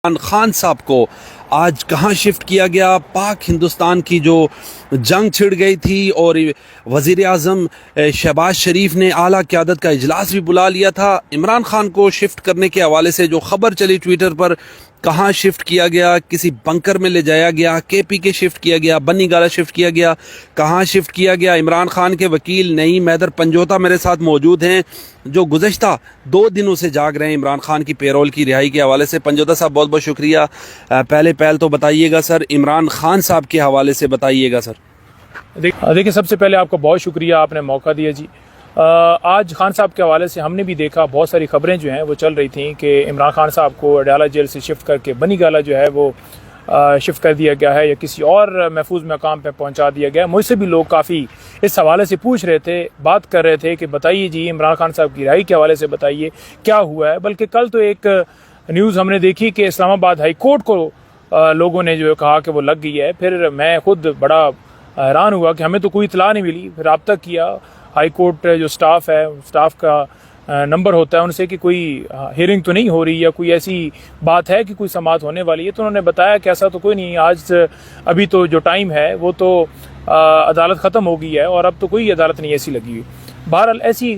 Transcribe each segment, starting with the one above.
عمران خان صاحب کو آج کہاں شفٹ کیا گیا؟ پاک ہندوستان کی جو جنگ چھڑ گئی تھی اور وزیر اعظم شہباز شریف نے اعلیٰ قیادت کا اجلاس بھی بلا لیا تھا، عمران خان کو شفٹ کرنے کے حوالے سے جو خبر چلی ٹویٹر پر، کہاں شفٹ کیا گیا؟ کسی بنکر میں لے جایا گیا، کے پی کے شفٹ کیا گیا، بنی گالا شفٹ کیا گیا، کہاں شفٹ کیا گیا؟ عمران خان کے وکیل نعیم حیدر پنجوتا میرے ساتھ موجود ہیں، جو گزشتہ 2 دنوں سے جاگ رہے ہیں عمران خان کی پیرول کی رہائی کے حوالے سے۔ پنجوتا صاحب بہت بہت شکریہ۔ پہل تو بتائیے گا سر، عمران خان صاحب کے حوالے سے بتائیے گا سر۔ دیکھیں، سب سے پہلے آپ کا بہت شکریہ، آپ نے موقع دیا جی۔ آج خان صاحب کے حوالے سے ہم نے بھی دیکھا بہت ساری خبریں جو ہیں وہ چل رہی تھیں کہ عمران خان صاحب کو اڈیالہ جیل سے شفٹ کر کے بنی گالا جو ہے وہ شفٹ کر دیا گیا ہے یا کسی اور محفوظ مقام پہ پہنچا دیا گیا ہے۔ مجھ سے بھی لوگ کافی اس حوالے سے پوچھ رہے تھے، بات کر رہے تھے کہ بتائیے جی عمران خان صاحب کی رہائی کے حوالے سے بتائیے کیا ہوا ہے۔ بلکہ کل تو ایک نیوز ہم نے دیکھی کہ اسلام آباد ہائی کورٹ کو لوگوں نے جو کہا کہ وہ لگ گئی ہے۔ پھر میں خود بڑا حیران ہوا کہ ہمیں تو کوئی اطلاع نہیں ملی۔ پھر رابطہ کیا ہائی کورٹ جو سٹاف ہے، سٹاف کا نمبر ہوتا ہے ان سے کہ کوئی ہیئرنگ تو نہیں ہو رہی یا کوئی ایسی بات ہے کہ کوئی سماعت ہونے والی ہے، تو انہوں نے بتایا کہ ایسا تو کوئی نہیں، آج ابھی تو جو ٹائم ہے وہ تو عدالت ختم ہو گئی ہے اور اب تو کوئی عدالت نہیں ایسی لگی ہوئی۔ بہرحال ایسی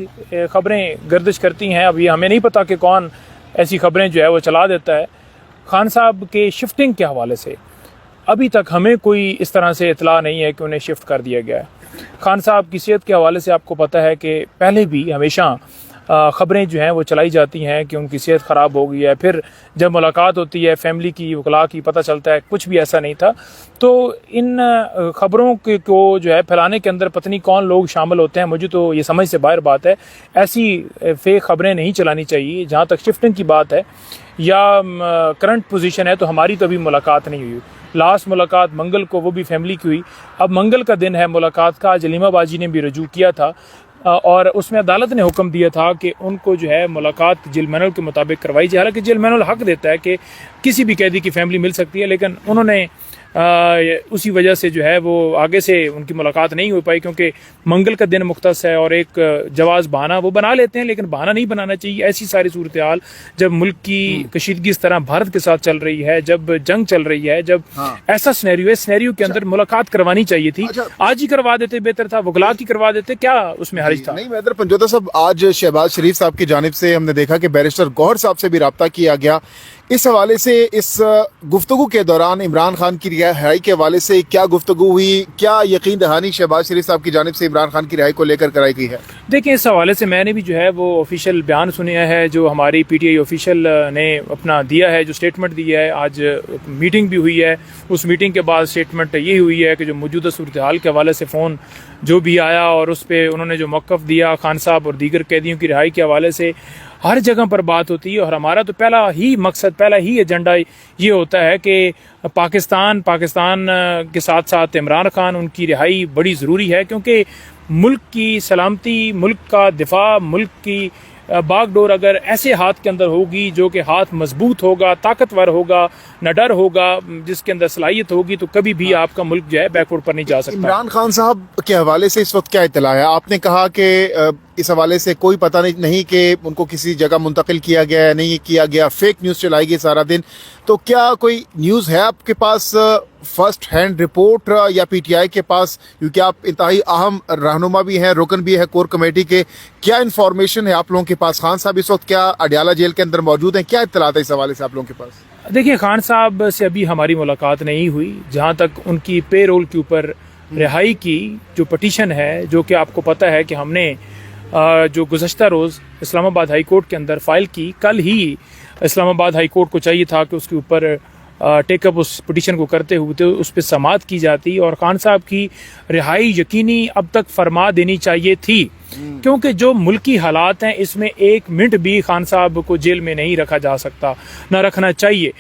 خبریں گردش کرتی ہیں، اب یہ ہمیں نہیں پتہ کہ کون ایسی خبریں جو ہے وہ چلا دیتا ہے۔ خان صاحب کے شفٹنگ کے حوالے سے ابھی تک ہمیں کوئی اس طرح سے اطلاع نہیں ہے کہ انہیں شفٹ کر دیا گیا ہے۔ خان صاحب کی صحت کے حوالے سے آپ کو پتہ ہے کہ پہلے بھی ہمیشہ خبریں جو ہیں وہ چلائی جاتی ہیں کہ ان کی صحت خراب ہو گئی ہے، پھر جب ملاقات ہوتی ہے فیملی کی، وکلاء کی، پتہ چلتا ہے کچھ بھی ایسا نہیں تھا۔ تو ان خبروں کو جو ہے پھیلانے کے اندر پتہ نہیں کون لوگ شامل ہوتے ہیں، مجھے تو یہ سمجھ سے باہر بات ہے۔ ایسی فیک خبریں نہیں چلانی چاہیے۔ جہاں تک شفٹنگ کی بات ہے یا کرنٹ پوزیشن ہے تو ہماری تو ابھی ملاقات نہیں ہوئی۔ لاسٹ ملاقات منگل کو، وہ بھی فیملی کی ہوئی۔ اب منگل کا دن ہے ملاقات کا۔ آج علیمہ باجی نے بھی رجوع کیا تھا اور اس میں عدالت نے حکم دیا تھا کہ ان کو جو ہے ملاقات جیل مینول کے مطابق کروائی جائے۔ حالانکہ جیل مینول حق دیتا ہے کہ کسی بھی قیدی کی فیملی مل سکتی ہے، لیکن انہوں نے اسی وجہ سے جو ہے وہ آگے سے ان کی ملاقات نہیں ہو پائی، کیونکہ منگل کا دن مختص ہے اور ایک جواز بہانہ وہ بنا لیتے ہیں، لیکن بہانہ نہیں بنانا چاہیے۔ ایسی ساری صورتحال جب ملک کی کشیدگی اس طرح بھارت کے ساتھ چل رہی ہے، جب جنگ چل رہی ہے، جب ایسا سینیریو ہے، سینیریو کے اندر ملاقات کروانی چاہیے تھی۔ آج ہی کروا دیتے بہتر تھا، وکلاء کی کروا دیتے، کیا اس میں حرج تھا؟ نہیں حیدر پنجوتا صاحب، آج شہباز شریف صاحب کی جانب سے ہم نے دیکھا کہ بیرسٹر گوہر صاحب سے بھی رابطہ کیا گیا۔ اس حوالے سے اس گفتگو کے دوران عمران خان کی رہائی کے حوالے سے کیا گفتگو ہوئی؟ کیا یقین دہانی شہباز شریف صاحب کی جانب سے عمران خان کی رہائی کو لے کر کرائی گئی ہے؟ دیکھیں، اس حوالے سے میں نے بھی جو ہے وہ آفیشیل بیان سنیا ہے، جو ہماری پی ٹی آئی آفیشیل نے اپنا دیا ہے، جو اسٹیٹمنٹ دیا ہے۔ آج میٹنگ بھی ہوئی ہے، اس میٹنگ کے بعد اسٹیٹمنٹ یہ ہوئی ہے کہ جو موجودہ صورتحال کے حوالے سے فون جو بھی آیا اور اس پہ انہوں نے جو موقف دیا خان صاحب اور دیگر قیدیوں کی رہائی کے حوالے سے، ہر جگہ پر بات ہوتی ہے اور ہمارا تو پہلا ہی مقصد، پہلا ہی ایجنڈا یہ ہوتا ہے کہ پاکستان کے ساتھ ساتھ عمران خان، ان کی رہائی بڑی ضروری ہے، کیونکہ ملک کی سلامتی، ملک کا دفاع، ملک کی باغ ڈور اگر ایسے ہاتھ کے اندر ہوگی جو کہ ہاتھ مضبوط ہوگا، طاقتور ہوگا، نہ ڈر ہوگا، جس کے اندر صلاحیت ہوگی، تو کبھی بھی آپ کا ملک جو ہے بیک ورڈ پر نہیں جا سکتا۔ عمران خان صاحب کے حوالے سے اس وقت کیا اطلاع ہے؟ آپ نے کہا کہ اس حوالے سے کوئی پتہ نہیں کہ ان کو کسی جگہ منتقل کیا گیا ہے، نہیں کیا گیا، فیک نیوز چلائی گئی سارا دن، تو کیا کوئی نیوز ہے آپ کے پاس، فرسٹ ہینڈ رپورٹ یا پی ٹی آئی کے پاس؟ کیونکہ آپ انتہائی اہم رہنما بھی ہیں، رکن بھی ہے کور کمیٹی کے، کیا انفارمیشن ہے آپ لوگوں کے پاس؟ خان صاحب اس وقت کیا اڈیالہ جیل کے اندر موجود ہیں؟ کیا اطلاعات ہے اس حوالے سے آپ لوگوں کے پاس؟ دیکھیں، خان صاحب سے ابھی ہماری ملاقات نہیں ہوئی۔ جہاں تک ان کی پے رول کے اوپر رہائی کی جو پٹیشن ہے، جو کہ آپ کو پتہ ہے کہ ہم نے جو گزشتہ روز اسلام آباد ہائی کورٹ کے اندر فائل کی، کل ہی اسلام آباد ہائی کورٹ کو چاہیے تھا کہ اس کے اوپر ٹیک اپ اس پٹیشن کو کرتے ہوئے تو اس پہ سماعت کی جاتی اور خان صاحب کی رہائی یقینی اب تک فرما دینی چاہیے تھی، کیونکہ جو ملکی حالات ہیں اس میں 1 منٹ بھی خان صاحب کو جیل میں نہیں رکھا جا سکتا، نہ رکھنا چاہیے۔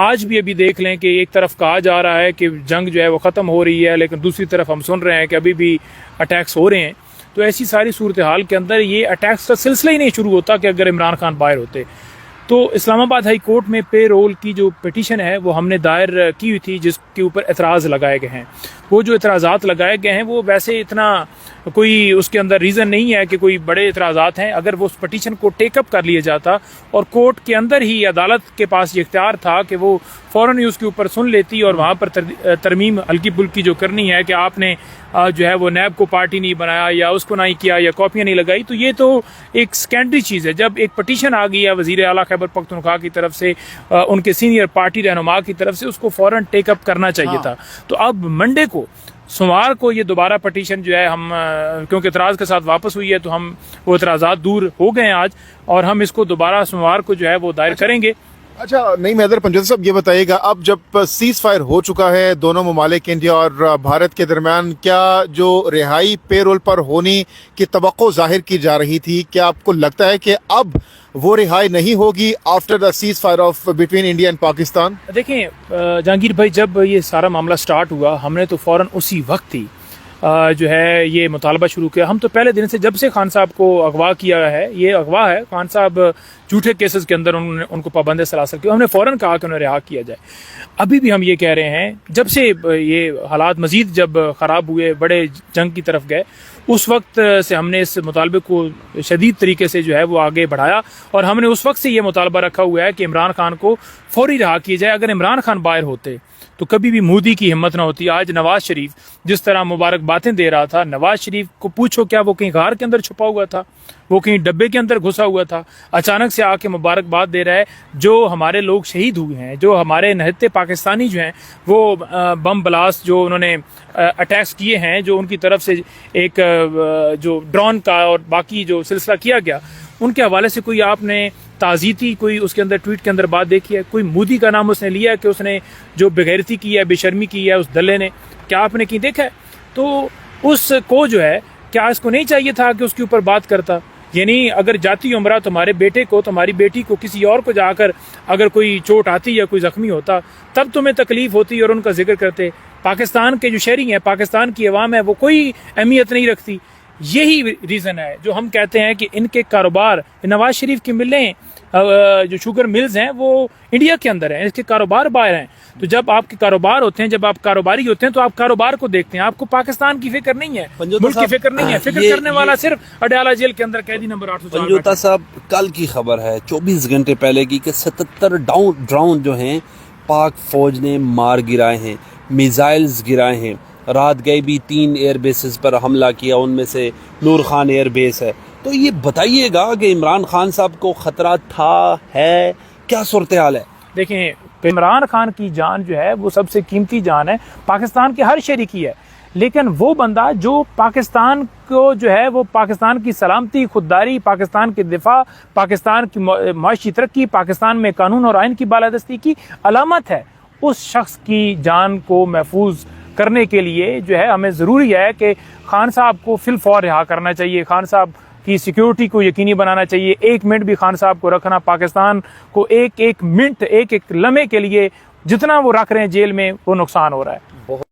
آج بھی ابھی دیکھ لیں کہ ایک طرف کہا جا رہا ہے کہ جنگ جو ہے وہ ختم ہو رہی ہے، لیکن دوسری طرف ہم سن رہے ہیں کہ ابھی بھی اٹیکس ہو رہے ہیں۔ تو ایسی ساری صورتحال کے اندر یہ اٹیکس کا سلسلہ ہی نہیں شروع ہوتا کہ اگر عمران خان باہر ہوتے۔ تو اسلام آباد ہائی کورٹ میں پے رول کی جو پٹیشن ہے وہ ہم نے دائر کی ہوئی تھی، جس کے اوپر اعتراض لگائے گئے ہیں. وہ جو اعتراضات لگائے گئے ہیں وہ ویسے اتنا کوئی اس کے اندر ریزن نہیں ہے کہ کوئی بڑے اعتراضات ہیں. اگر وہ اس پٹیشن کو ٹیک اپ کر لیا جاتا اور کورٹ کے اندر ہی عدالت کے پاس یہ اختیار تھا کہ وہ فوراً ہی اس کے اوپر سن لیتی اور وہاں پر ترمیم ہلکی پھلکی جو کرنی ہے کہ آپ نے جو ہے وہ نیب کو پارٹی نہیں بنایا یا اس کو نہیں کیا یا کاپیاں نہیں لگائی، تو یہ تو ایک سیکنڈری چیز ہے. جب ایک پٹیشن آ گئی ہے وزیر اعلیٰ خیبر پختونخوا کی طرف سے، ان کے سینئر پارٹی رہنما کی طرف سے، اس کو فوراً ٹیک اپ کرنا چاہیے تھا. تو اب منڈے کو، سوموار کو یہ دوبارہ پٹیشن جو ہے ہم کیونکہ اعتراض کے ساتھ واپس ہوئی ہے تو ہم وہ اعتراضات دور ہو گئے ہیں آج، اور ہم اس کو دوبارہ سوموار کو جو ہے وہ دائر کریں گے. اچھا نعیم حیدر پنجوتا صاحب، یہ بتائیے گا اب جب سیز فائر ہو چکا ہے دونوں ممالک انڈیا اور بھارت کے درمیان، کیا جو رہائی پے رول پر ہونے کی توقع ظاہر کی جا رہی تھی، کیا آپ کو لگتا ہے کہ اب وہ رہائی نہیں ہوگی after the cease fire of between India and Pakistan? دیکھیں جہانگیر بھائی، جب یہ سارا معاملہ سٹارٹ ہوا ہم نے تو فوراً اسی وقت ہی جو ہے یہ مطالبہ شروع کیا. ہم تو پہلے دن سے، جب سے خان صاحب کو اغوا کیا ہے، یہ اغوا ہے، خان صاحب جھوٹے کیسز کے اندر ان کو پابند سلاسل کیا، ہم نے فوراً کہا کہ انہیں رہا کیا جائے. ابھی بھی ہم یہ کہہ رہے ہیں، جب سے یہ حالات مزید جب خراب ہوئے، بڑے جنگ کی طرف گئے، اس وقت سے ہم نے اس مطالبے کو شدید طریقے سے جو ہے وہ آگے بڑھایا، اور ہم نے اس وقت سے یہ مطالبہ رکھا ہوا ہے کہ عمران خان کو فوری رہا کیا جائے. اگر عمران خان باہر ہوتے تو کبھی بھی مودی کی ہمت نہ ہوتی. آج نواز شریف جس طرح مبارک باتیں دے رہا تھا، نواز شریف کو پوچھو کیا وہ کہیں غار کے اندر چھپا ہوا تھا، وہ کہیں ڈبے کے اندر گھسا ہوا تھا؟ اچانک سے آ کے مبارکباد دے رہا ہے. جو ہمارے لوگ شہید ہوئے ہیں، جو ہمارے نہتے پاکستانی جو ہیں وہ بم بلاسٹ جو انہوں نے اٹیکس کیے ہیں، جو ان کی طرف سے ایک جو ڈرون کا اور باقی جو سلسلہ کیا گیا، ان کے حوالے سے کوئی آپ نے تعزیتی کوئی اس کے اندر ٹویٹ کے اندر بات دیکھی ہے؟ کوئی مودی کا نام اس نے لیا ہے کہ اس نے جو بغیرتی کی ہے، بے شرمی کی ہے اس دلے نے؟ کیا آپ نے کہیں دیکھا ہے؟ تو اس کو جو ہے، کیا اس کو نہیں چاہیے تھا کہ اس کے اوپر بات کرتا؟ یعنی اگر جاتی عمرہ تمہارے بیٹے کو، تمہاری بیٹی کو، کسی اور کو جا کر اگر کوئی چوٹ آتی یا کوئی زخمی ہوتا تب تمہیں تکلیف ہوتی اور ان کا ذکر کرتے. پاکستان کے جو شہری ہیں، پاکستان کی عوام ہے، وہ کوئی اہمیت نہیں رکھتی. یہی ریزن ہے جو ہم کہتے ہیں کہ ان کے کاروبار، نواز شریف کی ملیں جو شوگر ملز ہیں وہ انڈیا کے اندر ہیں، اس کے کاروبار باہر ہیں. تو جب آپ کے کاروبار ہوتے ہیں، جب آپ کاروباری ہوتے ہیں تو آپ کاروبار کو دیکھتے ہیں، آپ کو پاکستان کی فکر نہیں ہے، ملک کی فکر نہیں ہے. فکر کرنے والا صرف اڈیالہ جیل کے اندر قیدی نمبر 804. پنجوتا صاحب، کل کی خبر ہے 24 گھنٹے پہلے کی کہ 77 ڈرون جو ہیں پاک فوج نے مار گرائے ہیں، میزائلز گرائے ہیں. رات گئے بھی 3 ایئر بیسز پر حملہ کیا، ان میں سے نور خان ایئر بیس ہے. تو یہ بتائیے گا کہ عمران خان صاحب کو خطرہ تھا، ہے، کیا صورتحال ہے؟ دیکھیں، عمران خان کی جان جو ہے وہ سب سے قیمتی جان ہے، پاکستان کے ہر شہری کی ہے. لیکن وہ بندہ جو پاکستان کو جو ہے وہ پاکستان کی سلامتی، خودداری، پاکستان کے دفاع، پاکستان کی معاشی ترقی، پاکستان میں قانون اور آئین کی بالادستی کی علامت ہے، اس شخص کی جان کو محفوظ کرنے کے لیے جو ہے ہمیں ضروری ہے کہ خان صاحب کو فی الفور رہا کرنا چاہیے. خان صاحب کی سیکیورٹی کو یقینی بنانا چاہیے. 1 منٹ بھی خان صاحب کو رکھنا، پاکستان کو ایک منٹ، ایک لمحے کے لیے جتنا وہ رکھ رہے ہیں جیل میں، وہ نقصان ہو رہا ہے.